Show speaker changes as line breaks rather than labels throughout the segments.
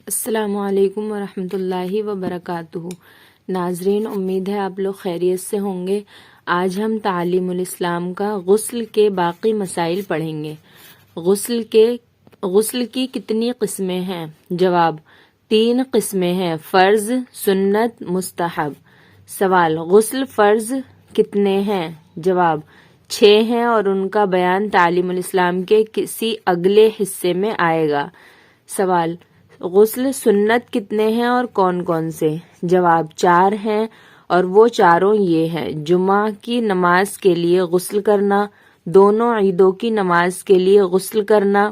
السلام علیکم ورحمۃ اللہ وبرکاتہ۔ ناظرین، امید ہے آپ لوگ خیریت سے ہوں گے۔ آج ہم تعلیم الاسلام کا غسل کے باقی مسائل پڑھیں گے۔ غسل کی کتنی قسمیں ہیں؟ جواب: 3 قسمیں ہیں، فرض، سنت، مستحب۔ سوال: غسل فرض کتنے ہیں؟ جواب: 6 ہیں اور ان کا بیان تعلیم الاسلام کے کسی اگلے حصے میں آئے گا۔ سوال: غسل سنت کتنے ہیں اور کون کون سے؟ جواب: 4 ہیں اور وہ چاروں یہ ہیں: جمعہ کی نماز کے لیے غسل کرنا، دونوں عیدوں کی نماز کے لیے غسل کرنا،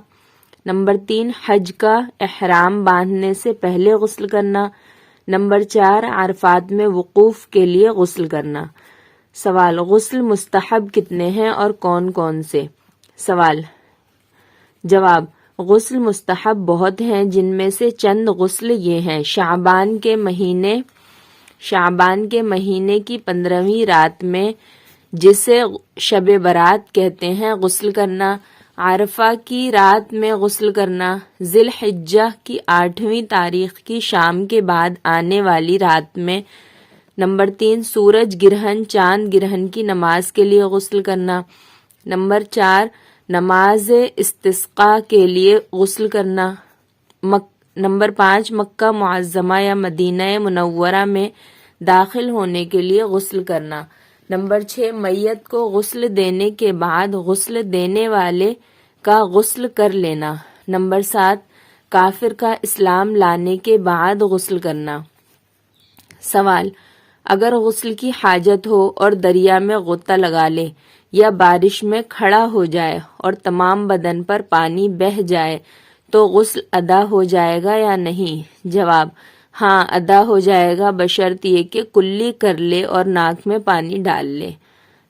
نمبر 3 حج کا احرام باندھنے سے پہلے غسل کرنا، نمبر 4 عرفات میں وقوف کے لیے غسل کرنا۔ سوال: غسل مستحب کتنے ہیں اور کون کون سے؟ سوال۔ جواب: غسل مستحب بہت ہیں، جن میں سے چند غسل یہ ہیں: شعبان کے مہینے کی 15ویں رات میں، جسے شب برات کہتے ہیں، غسل کرنا، عرفہ کی رات میں غسل کرنا، ذی الحجہ کی 8ویں تاریخ کی شام کے بعد آنے والی رات میں، نمبر 3 سورج گرہن چاند گرہن کی نماز کے لیے غسل کرنا، نمبر 4 نماز استسقاء کے لیے غسل کرنا، نمبر 5 مکہ معظمہ یا مدینہ منورہ میں داخل ہونے کے لیے غسل کرنا، نمبر 6 میت کو غسل دینے کے بعد غسل دینے والے کا غسل کر لینا، نمبر 7 کافر کا اسلام لانے کے بعد غسل کرنا۔ سوال: اگر غسل کی حاجت ہو اور دریا میں غوطہ لگا لے یا بارش میں کھڑا ہو جائے اور تمام بدن پر پانی بہہ جائے تو غسل ادا ہو جائے گا یا نہیں؟ جواب: ہاں، ادا ہو جائے گا، بشرط یہ کہ کلی کر لے اور ناک میں پانی ڈال لے۔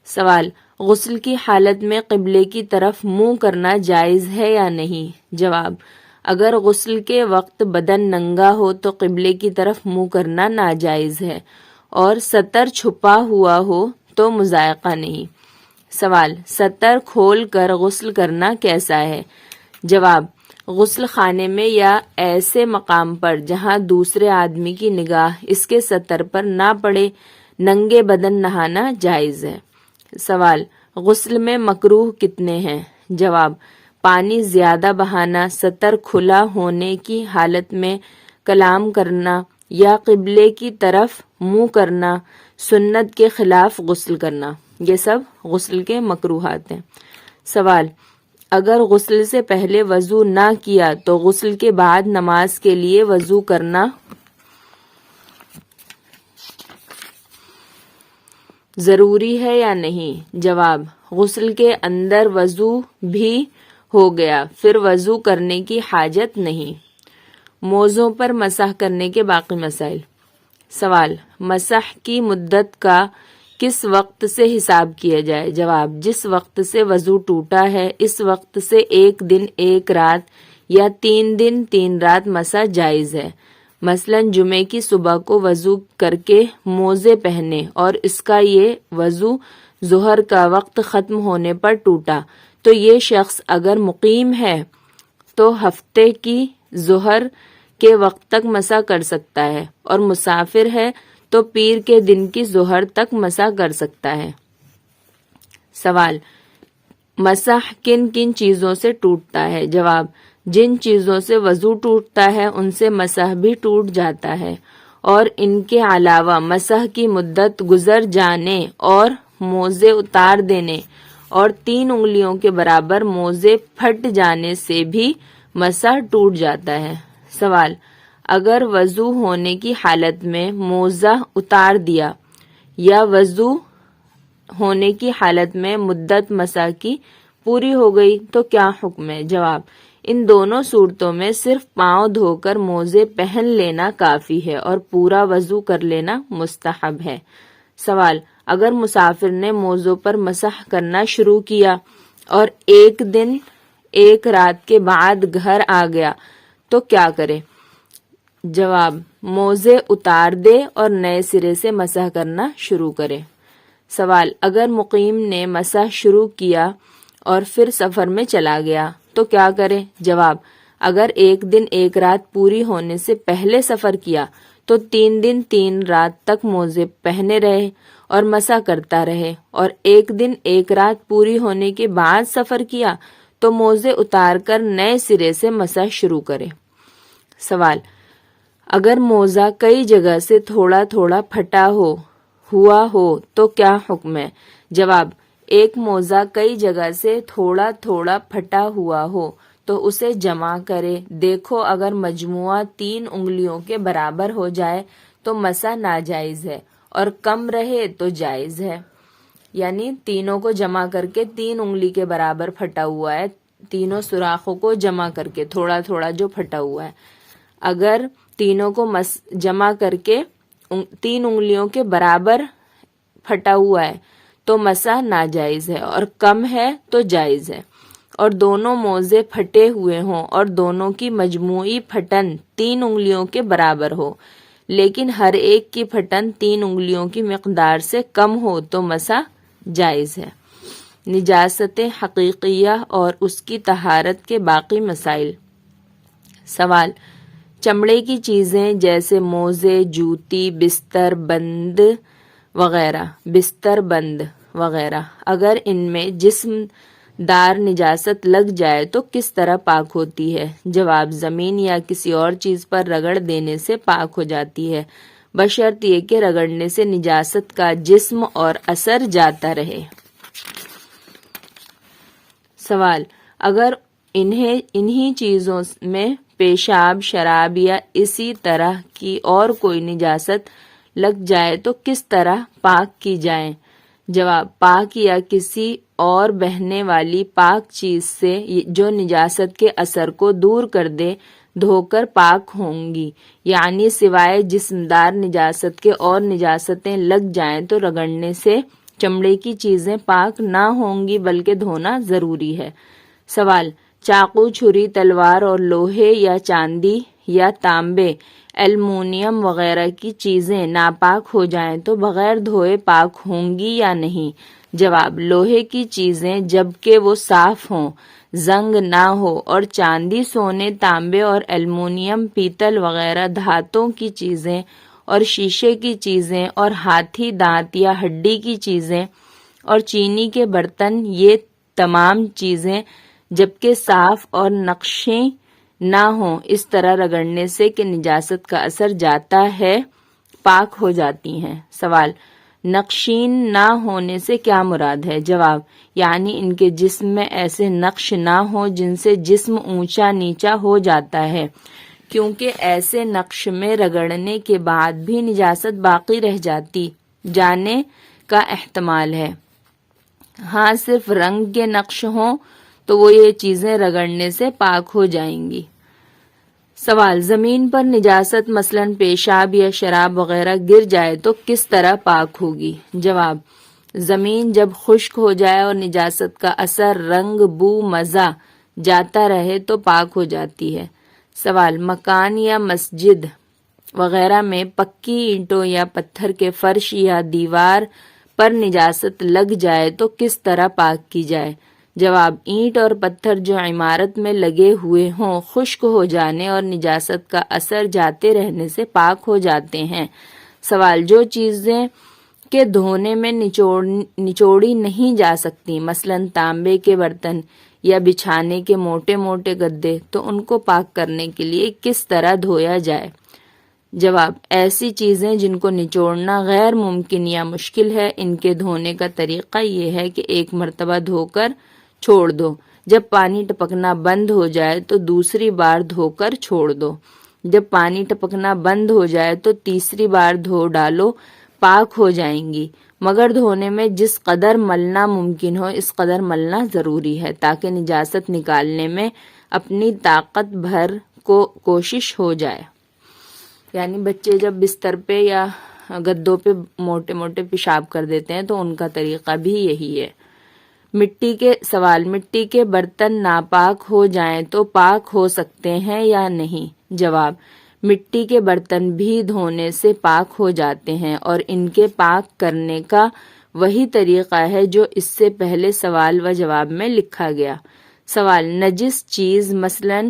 سوال: غسل کی حالت میں قبلے کی طرف منہ کرنا جائز ہے یا نہیں؟ جواب: اگر غسل کے وقت بدن ننگا ہو تو قبلے کی طرف منہ کرنا ناجائز ہے، اور ستر چھپا ہوا ہو تو مضائقہ نہیں۔ سوال: ستر کھول کر غسل کرنا کیسا ہے؟ جواب: غسل خانے میں یا ایسے مقام پر جہاں دوسرے آدمی کی نگاہ اس کے ستر پر نہ پڑے ننگے بدن نہانا جائز ہے۔ سوال: غسل میں مکروہ کتنے ہیں؟ جواب: پانی زیادہ بہانا، ستر کھلا ہونے کی حالت میں کلام کرنا یا قبلے کی طرف منہ کرنا، سنت کے خلاف غسل کرنا، یہ سب غسل کے مکروہات ہیں۔ سوال: اگر غسل سے پہلے وضو نہ کیا تو غسل کے بعد نماز کے لیے وضو کرنا ضروری ہے یا نہیں؟ جواب: غسل کے اندر وضو بھی ہو گیا پھر وضو کرنے کی حاجت نہیں۔ موزوں پر مسح کرنے کے باقی مسائل۔ سوال: مسح کی مدت کا کس وقت سے حساب کیا جائے؟ جواب: جس وقت سے وضو ٹوٹا ہے اس وقت سے 1 دن 1 رات یا 3 دن 3 رات مسح جائز ہے۔ مثلاً جمعے کی صبح کو وضو کر کے موزے پہنے اور اس کا یہ وضو ظہر کا وقت ختم ہونے پر ٹوٹا تو یہ شخص اگر مقیم ہے تو ہفتے کی ظہر کے وقت تک مسح کر سکتا ہے، اور مسافر ہے تو پیر کے دن کی ظہر تک مسح کر سکتا ہے۔ سوال: مسح کن کن چیزوں سے ٹوٹتا ہے؟ جواب: جن چیزوں سے وضو ٹوٹتا ہے ان سے مسح بھی ٹوٹ جاتا ہے، اور ان کے علاوہ مسح کی مدت گزر جانے اور موزے اتار دینے اور 3 انگلیوں کے برابر موزے پھٹ جانے سے بھی مسح ٹوٹ جاتا ہے۔ سوال: اگر وضو ہونے کی حالت میں موزہ اتار دیا یا وضو ہونے کی حالت میں مدت مسح کی پوری ہو گئی تو کیا حکم ہے؟ جواب: ان دونوں صورتوں میں صرف پاؤں دھو کر موزے پہن لینا کافی ہے اور پورا وضو کر لینا مستحب ہے۔ سوال: اگر مسافر نے موزوں پر مسح کرنا شروع کیا اور 1 دن 1 رات کے بعد گھر آ گیا تو کیا کرے؟ جواب: موزے اتار دے اور نئے سرے سے مسح کرنا شروع کرے۔ سوال: اگر مقیم نے مسح شروع کیا اور پھر سفر میں چلا گیا تو کیا کرے؟ جواب: اگر ایک دن ایک رات پوری ہونے سے پہلے سفر کیا تو 3 دن 3 رات تک موزے پہنے رہے اور مسح کرتا رہے، اور ایک دن ایک رات پوری ہونے کے بعد سفر کیا تو موزے اتار کر نئے سرے سے مسح شروع کرے۔ سوال: اگر موزہ کئی جگہ سے تھوڑا تھوڑا پھٹا ہوا ہو تو کیا حکم ہے؟ جواب: ایک موزہ کئی جگہ سے تھوڑا تھوڑا پھٹا ہوا ہو تو اسے جمع کرے، دیکھو اگر مجموعہ 3 انگلیوں کے برابر ہو جائے تو مسح ناجائز ہے، اور کم رہے تو جائز ہے۔ یعنی تینوں کو جمع کر کے 3 انگلی کے برابر پھٹا ہوا ہے، تینوں سوراخوں کو جمع کر کے تھوڑا تھوڑا جو پھٹا ہوا ہے، اگر تینوں کو جمع کر کے 3 انگلیوں کے برابر پھٹا ہوا ہے تو مسح ناجائز ہے، اور کم ہے تو جائز ہے۔ اور دونوں موزے پھٹے ہوئے ہوں اور دونوں کی مجموعی پھٹن 3 انگلیوں کے برابر ہو، لیکن ہر ایک کی پھٹن 3 انگلیوں کی مقدار سے کم ہو تو مسح جائز ہے۔ نجاست حقیقیہ اور اس کی طہارت کے باقی مسائل۔ سوال: چمڑے کی چیزیں جیسے موزے، جوتی، بستر بند وغیرہ اگر ان میں جسم دار نجاست لگ جائے تو کس طرح پاک ہوتی ہے؟ جواب: زمین یا کسی اور چیز پر رگڑ دینے سے پاک ہو جاتی ہے، بشرط یہ کہ رگڑنے سے نجاست کا جسم اور اثر جاتا رہے۔ سوال: اگر انہی چیزوں میں پیشاب، شراب یا اسی طرح کی اور کوئی نجاست لگ جائے تو کس طرح پاک کی جائے؟ جواب: پاک یا کسی اور بہنے والی پاک چیز سے جو نجاست کے اثر کو دور کر دے دھو کر پاک ہوں گی، یعنی سوائے جسمدار نجاست کے اور نجاستیں لگ جائیں تو رگڑنے سے چمڑے کی چیزیں پاک نہ ہوں گی بلکہ دھونا ضروری ہے۔ سوال: چاقو، چھری، تلوار اور لوہے یا چاندی یا تانبے، ایلومینیم وغیرہ کی چیزیں ناپاک ہو جائیں تو بغیر دھوئے پاک ہوں گی یا نہیں؟ جواب: لوہے کی چیزیں جبکہ وہ صاف ہوں، زنگ نہ ہو، اور چاندی، سونے، تانبے اور ایلومینیم، پیتل وغیرہ دھاتوں کی چیزیں اور شیشے کی چیزیں اور ہاتھی دانت یا ہڈی کی چیزیں اور چینی کے برتن، یہ تمام چیزیں جبکہ صاف اور نقشیں نہ ہوں اس طرح رگڑنے سے کہ نجاست کا اثر جاتا ہے پاک ہو جاتی ہیں۔ سوال: نقشین نہ ہونے سے کیا مراد ہے؟ جواب: یعنی ان کے جسم میں ایسے نقش نہ ہوں جن سے جسم اونچا نیچا ہو جاتا ہے، کیونکہ ایسے نقش میں رگڑنے کے بعد بھی نجاست باقی رہ جانے کا احتمال ہے۔ ہاں صرف رنگ کے نقش ہوں تو وہ یہ چیزیں رگڑنے سے پاک ہو جائیں گی۔ سوال: زمین پر نجاست مثلاً پیشاب یا شراب وغیرہ گر جائے تو کس طرح پاک ہوگی؟ جواب: زمین جب خشک ہو جائے اور نجاست کا اثر، رنگ، بو، مزہ جاتا رہے تو پاک ہو جاتی ہے۔ سوال: مکان یا مسجد وغیرہ میں پکی اینٹوں یا پتھر کے فرش یا دیوار پر نجاست لگ جائے تو کس طرح پاک کی جائے؟ جواب: اینٹ اور پتھر جو عمارت میں لگے ہوئے ہوں خشک ہو جانے اور نجاست کا اثر جاتے رہنے سے پاک ہو جاتے ہیں۔ سوال: جو چیزیں کے دھونے میں نچوڑی نہیں جا سکتی مثلاً تانبے کے برتن یا بچھانے کے موٹے موٹے گدے، تو ان کو پاک کرنے کے لیے کس طرح دھویا جائے؟ جواب: ایسی چیزیں جن کو نچوڑنا غیر ممکن یا مشکل ہے، ان کے دھونے کا طریقہ یہ ہے کہ ایک مرتبہ دھو کر چھوڑ دو، جب پانی ٹپکنا بند ہو جائے تو دوسری بار دھو کر چھوڑ دو، جب پانی ٹپکنا بند ہو جائے تو تیسری بار دھو ڈالو، پاک ہو جائیں گی۔ مگر دھونے میں جس قدر ملنا ممکن ہو اس قدر ملنا ضروری ہے تاکہ نجاست نکالنے میں اپنی طاقت بھر کوشش ہو جائے۔ یعنی بچے جب بستر پہ یا گدوں پہ موٹے موٹے پیشاب کر دیتے ہیں تو ان کا طریقہ بھی یہی ہے۔ سوال: مٹی کے برتن ناپاک ہو جائیں تو پاک ہو سکتے ہیں یا نہیں؟ جواب: مٹی کے برتن بھی دھونے سے پاک ہو جاتے ہیں اور ان کے پاک کرنے کا وہی طریقہ ہے جو اس سے پہلے سوال و جواب میں لکھا گیا۔ سوال: نجس چیز مثلاً